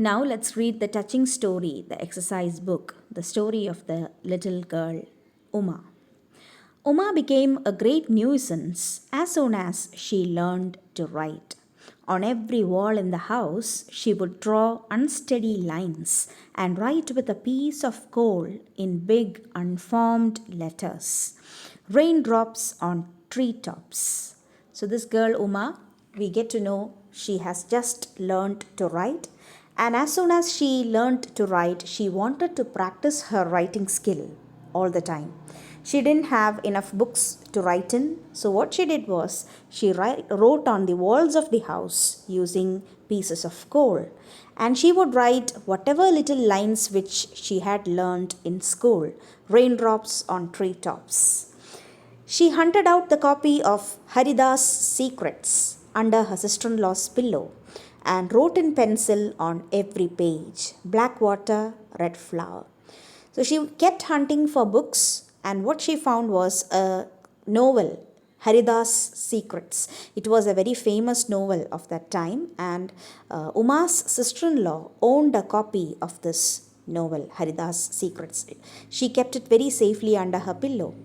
Now let's read the touching story, the exercise book, the story of the little girl, Uma. Uma became a great nuisance as soon as she learned to write. On every wall in the house, she would draw unsteady lines and write with a piece of coal in big, unformed letters. Raindrops on treetops. So, this girl, Uma, we get to know she has just learned to write. And as soon as she learned to write, she wanted to practice her writing skill all the time. She didn't have enough books to write in, so what she did was she wrote on the walls of the house using pieces of coal. And she would write whatever little lines which she had learned in school, raindrops on treetops. She hunted out the copy of Haridas' Secrets under her sister in law's pillow and wrote in pencil on every page black water, red flower. So she kept hunting for books, and what she found was a novel, Haridas' Secrets. It was a very famous novel of that time, and Uma's sister in law owned a copy of this novel, Haridas' Secrets. She kept it very safely under her pillow.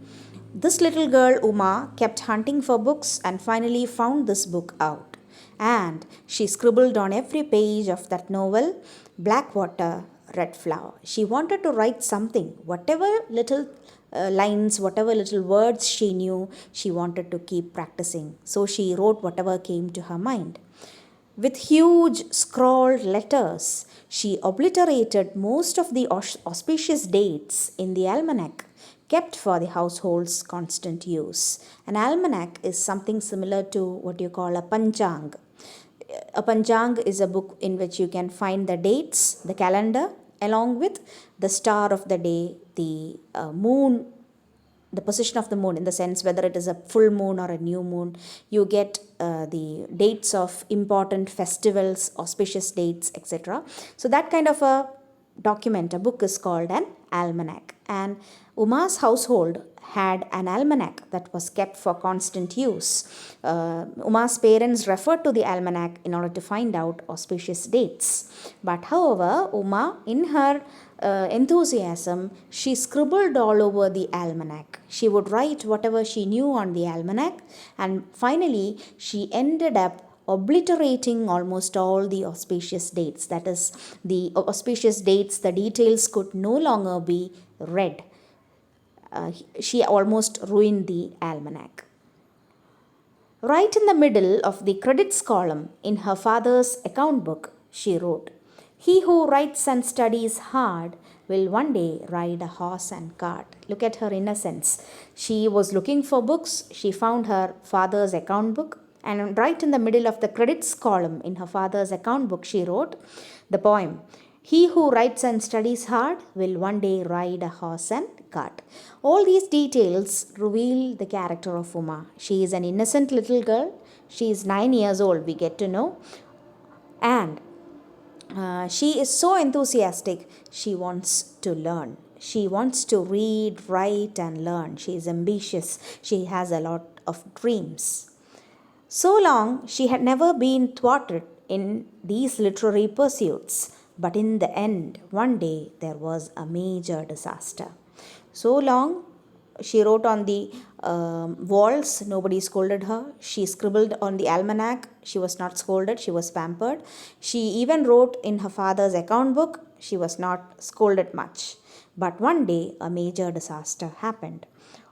This little girl, Uma, kept hunting for books and finally found this book out. And she scribbled on every page of that novel, black water, red flower. She wanted to write something, whatever little lines, whatever little words she knew, she wanted to keep practicing. So she wrote whatever came to her mind. With huge scrawled letters, she obliterated most of the auspicious dates in the almanac kept for the household's constant use. An almanac is something similar to what you call a panchang. A panchang is a book in which you can find the dates, the calendar, along with the star of the day, the moon, the position of the moon, in the sense whether it is a full moon or a new moon. You get the dates of important festivals, auspicious dates, etc. So that kind of a document, a book, is called an almanac. And Uma's household had an almanac that was kept for constant use. Uma's parents referred to the almanac in order to find out auspicious dates. But however, Uma, in her enthusiasm, she scribbled all over the almanac. She would write whatever she knew on the almanac, and finally, she ended up obliterating almost all the auspicious dates. That is, the auspicious dates, the details could no longer be read. She almost ruined the almanac. Right in the middle of the credits column in her father's account book, she wrote, "He who writes and studies hard will one day ride a horse and cart." Look at her innocence. She was looking for books. She found her father's account book, and right in the middle of the credits column in her father's account book, she wrote the poem, "He who writes and studies hard will one day ride a horse and cart." All these details reveal the character of Uma. She is an innocent little girl. She is 9 years old, we get to know. And she is so enthusiastic. She wants to learn. She wants to read, write, and learn. She is ambitious. She has a lot of dreams. So long, she had never been thwarted in these literary pursuits. But in the end, one day, there was a major disaster. So long, she wrote on the walls, nobody scolded her. She scribbled on the almanac, she was not scolded, she was pampered. She even wrote in her father's account book, she was not scolded much. But one day, a major disaster happened.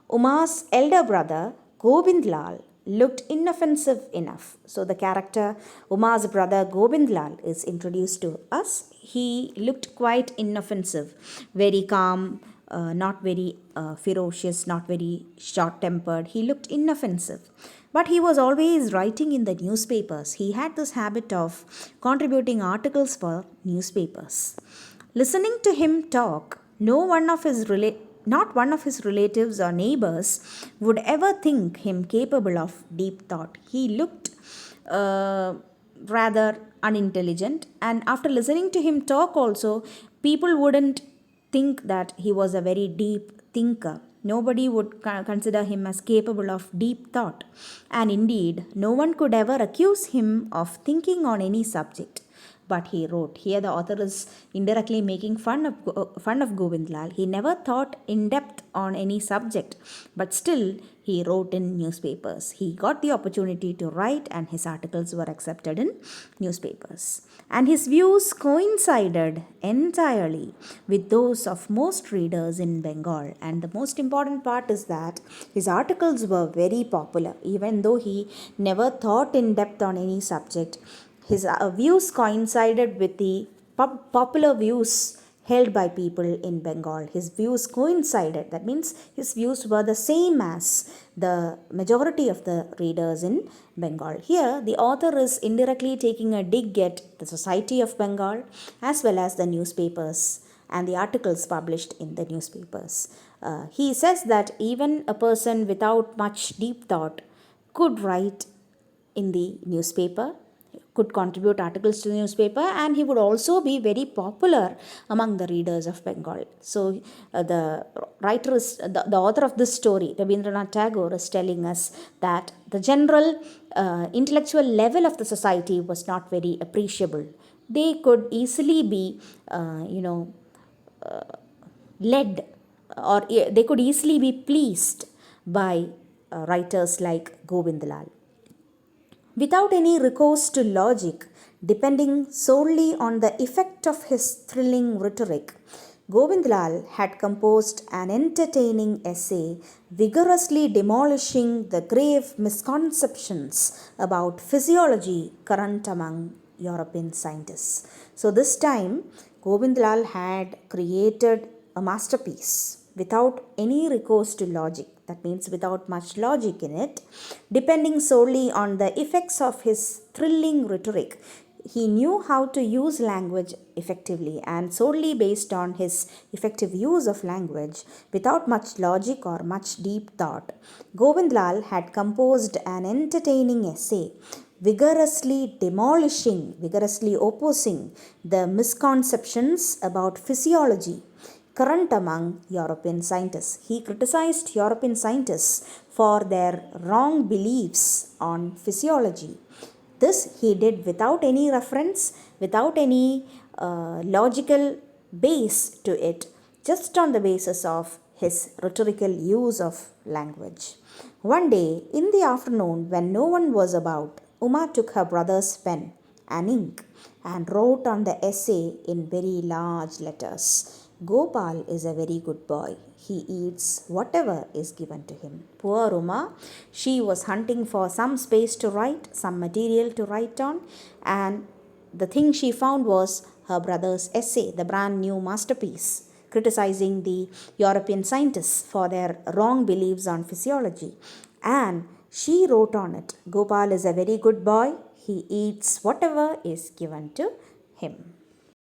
Uma's elder brother, Gobind Lal, looked inoffensive enough. So the character Uma's brother Gobind Lal is introduced to us. He looked quite inoffensive, very calm, not very ferocious, not very short tempered. He looked inoffensive. But he was always writing in the newspapers. He had this habit of contributing articles for newspapers. Listening to him talk, not one of his relatives or neighbors would ever think him capable of deep thought. He looked rather unintelligent, and after listening to him talk also, people wouldn't think that he was a very deep thinker. Nobody would consider him as capable of deep thought. And indeed, no one could ever accuse him of thinking on any subject. but he wrote. Here, the author is indirectly making fun of Govind Lal. He never thought in depth on any subject, but still he wrote in newspapers. He got the opportunity to write, and his articles were accepted in newspapers. And his views coincided entirely with those of most readers in Bengal. And the most important part is that his articles were very popular, even though he never thought in depth on any subject. His views coincided with the popular views held by people in Bengal. His views coincided. That means his views were the same as the majority of the readers in Bengal. Here, the author is indirectly taking a dig at the society of Bengal as well as the newspapers and the articles published in the newspapers. He says that even a person without much deep thought could write in the newspaper, could contribute articles to the newspaper, and he would also be very popular among the readers of Bengal. So the writer is the author of this story, Rabindranath Tagore, is telling us that the general intellectual level of the society was not very appreciable. They could easily be led, or they could easily be pleased by writers like Govind Lal. Without any recourse to logic, depending solely on the effect of his thrilling rhetoric, Govind Lal had composed an entertaining essay vigorously demolishing the grave misconceptions about physiology current among European scientists. So, this time, Govind Lal had created a masterpiece without any recourse to logic. That means without much logic in it, depending solely on the effects of his thrilling rhetoric. He knew how to use language effectively, and solely based on his effective use of language, without much logic or much deep thought, Govind Lal had composed an entertaining essay vigorously opposing the misconceptions about physiology current among European scientists. He criticized European scientists for their wrong beliefs on physiology. This he did without any reference, without any logical base to it, just on the basis of his rhetorical use of language. One day, in the afternoon, when no one was about, Uma took her brother's pen and ink and wrote on the essay in very large letters, "Gopal is a very good boy. He eats whatever is given to him." Poor Uma, she was hunting for some space to write, some material to write on, and the thing she found was her brother's essay, the brand new masterpiece, criticizing the European scientists for their wrong beliefs on physiology. And she wrote on it, "Gopal is a very good boy. He eats whatever is given to him."